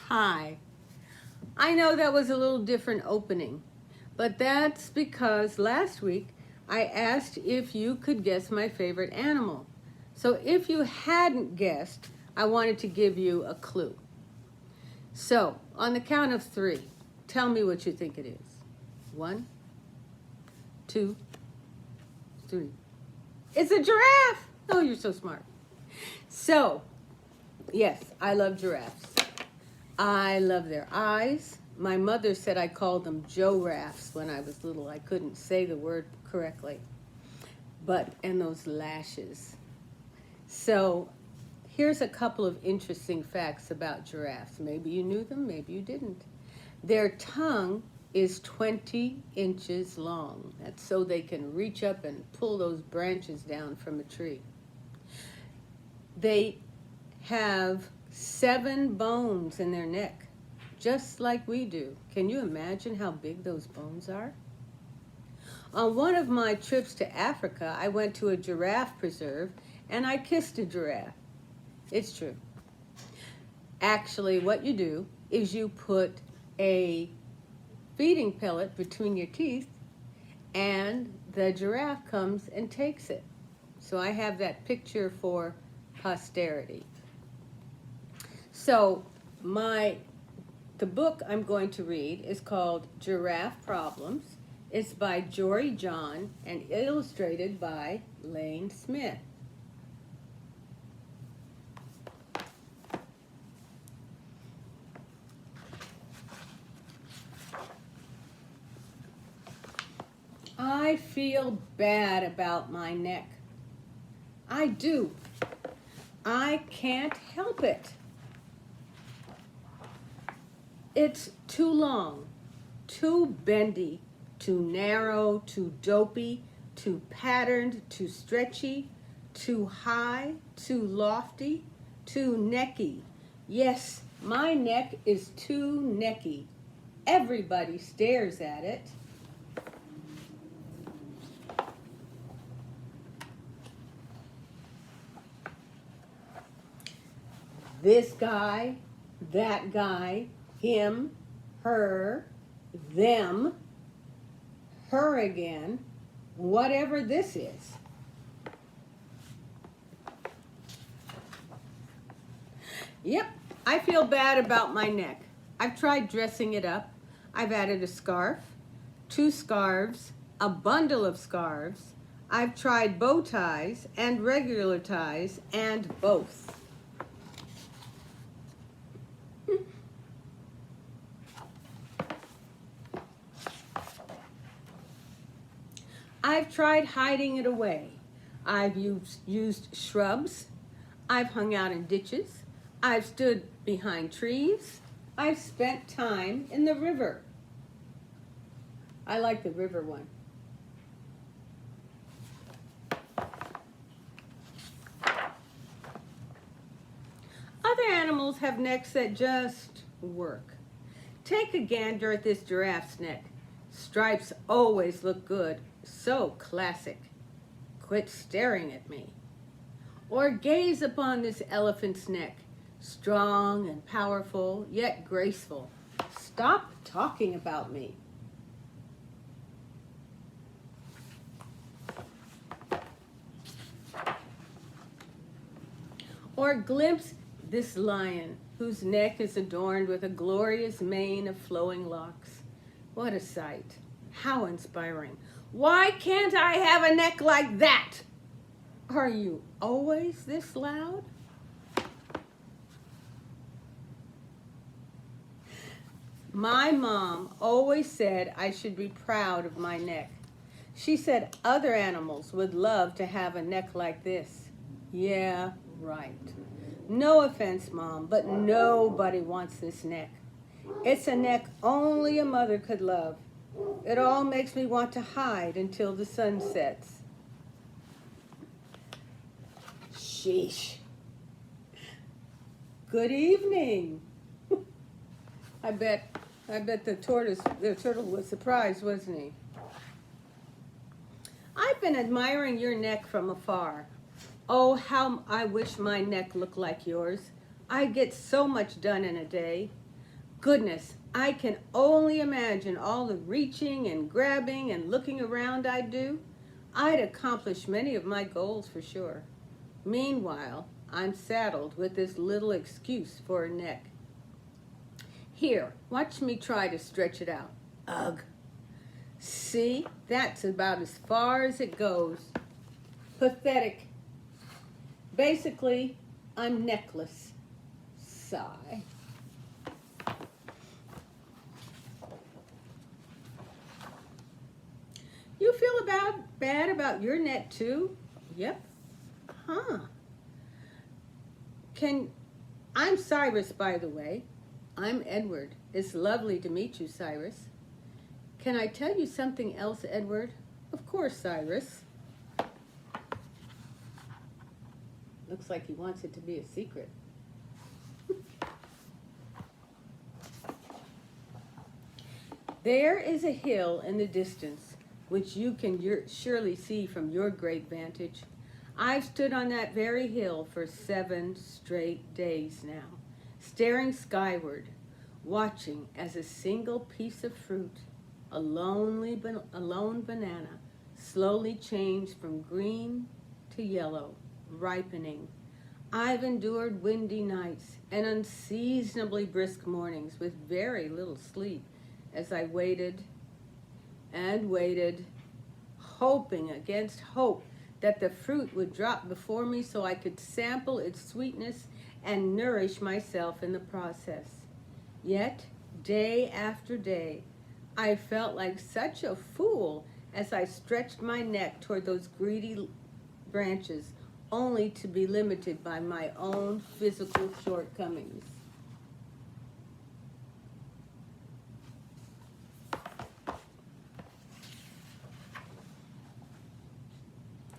Hi. I know that was a little different opening, but that's because last week I asked if you could guess my favorite animal. So if you hadn't guessed, I wanted to give you a clue. So on the count of 3, tell me what you think it is. 1, 2, 3. It's a giraffe! Oh, you're so smart. So, yes, I love giraffes. I love their eyes. My mother said I called them Joraffes when I was little. I couldn't say the word correctly. And those lashes. So here's a couple of interesting facts about giraffes. Maybe you knew them, maybe you didn't. Their tongue is 20 inches long. That's so they can reach up and pull those branches down from a tree. They have 7 bones in their neck, just like we do. Can you imagine how big those bones are? On one of my trips to Africa, I went to a giraffe preserve and I kissed a giraffe. It's true. Actually, what you do is you put a feeding pellet between your teeth and the giraffe comes and takes it. So I have that picture for posterity. So the book I'm going to read is called Giraffe Problems. It's by Jory John and illustrated by Lane Smith. I feel bad about my neck. I do. I can't help it. It's too long, too bendy, too narrow, too dopey, too patterned, too stretchy, too high, too lofty, too necky. Yes, my neck is too necky. Everybody stares at it. This guy, that guy, him, her, them, her again, whatever this is. Yep, I feel bad about my neck. I've tried dressing it up. I've added a scarf, 2 scarves, a bundle of scarves. I've tried bow ties and regular ties and both. I've tried hiding it away. I've used shrubs. I've hung out in ditches. I've stood behind trees. I've spent time in the river. I like the river one. Other animals have necks that just work. Take a gander at this giraffe's neck. Stripes always look good. So classic. Quit staring at me. Or gaze upon this elephant's neck. Strong and powerful, yet graceful. Stop talking about me. Or glimpse this lion, whose neck is adorned with a glorious mane of flowing locks. What a sight. How inspiring. Why can't I have a neck like that? Are you always this loud? My mom always said I should be proud of my neck. She said other animals would love to have a neck like this. Yeah, right. No offense, Mom, but nobody wants this neck. It's a neck only a mother could love. It all makes me want to hide until the sun sets. Sheesh. Good evening. I bet the turtle was surprised, wasn't he? I've been admiring your neck from afar. Oh, how I wish my neck looked like yours. I get so much done in a day. Goodness, I can only imagine all the reaching and grabbing and looking around I'd do. I'd accomplish many of my goals for sure. Meanwhile, I'm saddled with this little excuse for a neck. Here, watch me try to stretch it out. Ugh. See, that's about as far as it goes. Pathetic. Basically, I'm neckless. Sigh. You feel bad about your neck too? Yep. Huh. I'm Cyrus, by the way. I'm Edward. It's lovely to meet you, Cyrus. Can I tell you something else, Edward? Of course, Cyrus. Looks like he wants it to be a secret. There is a hill in the distance, which you can surely see from your great vantage. I've stood on that very hill for 7 straight days now, staring skyward, watching as a single piece of fruit, a lone banana, slowly changed from green to yellow, ripening. I've endured windy nights and unseasonably brisk mornings with very little sleep as I waited and waited, hoping against hope that the fruit would drop before me so I could sample its sweetness and nourish myself in the process. Yet, day after day, I felt like such a fool as I stretched my neck toward those greedy branches, only to be limited by my own physical shortcomings.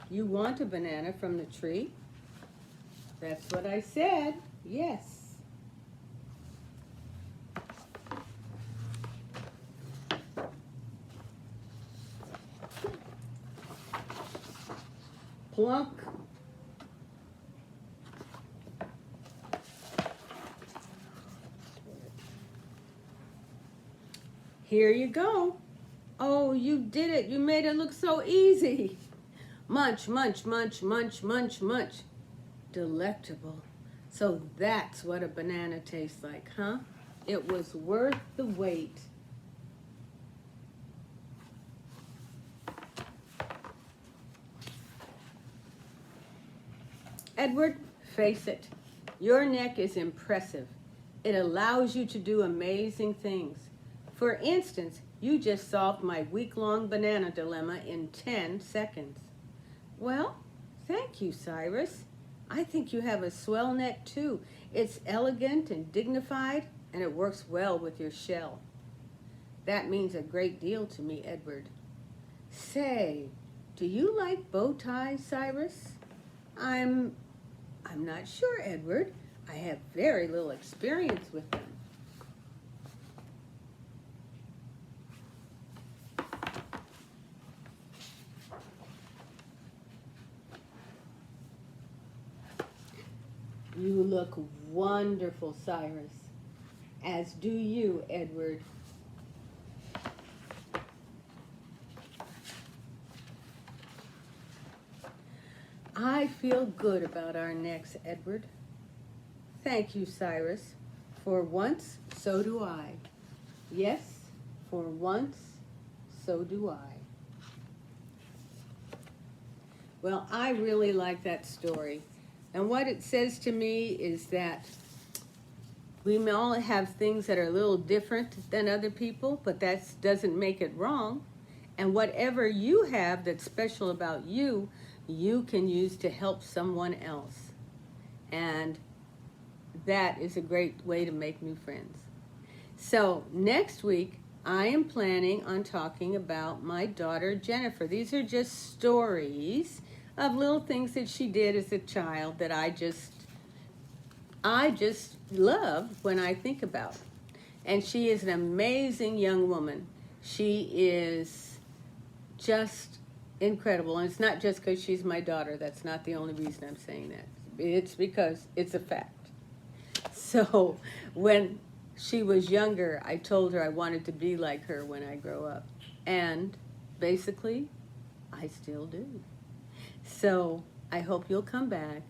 You want a banana from the tree? That's what I said, yes. Plunk. Here you go. Oh, you did it. You made it look so easy. Munch, munch, munch, munch, munch, munch. Delectable. So that's what a banana tastes like, huh? It was worth the wait. Edward, face it. Your neck is impressive. It allows you to do amazing things. For instance, you just solved my week-long banana dilemma in 10 seconds. Well, thank you, Cyrus. I think you have a swell neck, too. It's elegant and dignified, and it works well with your shell. That means a great deal to me, Edward. Say, do you like bow ties, Cyrus? I'm not sure, Edward. I have very little experience with them. You look wonderful, Cyrus, as do you, Edward. I feel good about our necks, Edward. Thank you, Cyrus. For once, so do I. Yes, for once, so do I. Well, I really like that story. And what it says to me is that we may all have things that are a little different than other people, but that doesn't make it wrong. And whatever you have that's special about you, you can use to help someone else. And that is a great way to make new friends. So next week, I am planning on talking about my daughter, Jennifer. These are just stories of little things that she did as a child that I just love when I think about. And she is an amazing young woman. She is just incredible. And it's not just because she's my daughter. That's not the only reason I'm saying that. It's because it's a fact. So when she was younger, I told her I wanted to be like her when I grow up. And basically, I still do. So I hope you'll come back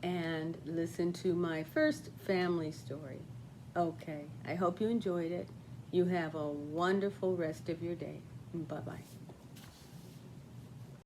and listen to my first family story. Okay, I hope you enjoyed it. You have a wonderful rest of your day. Bye-bye.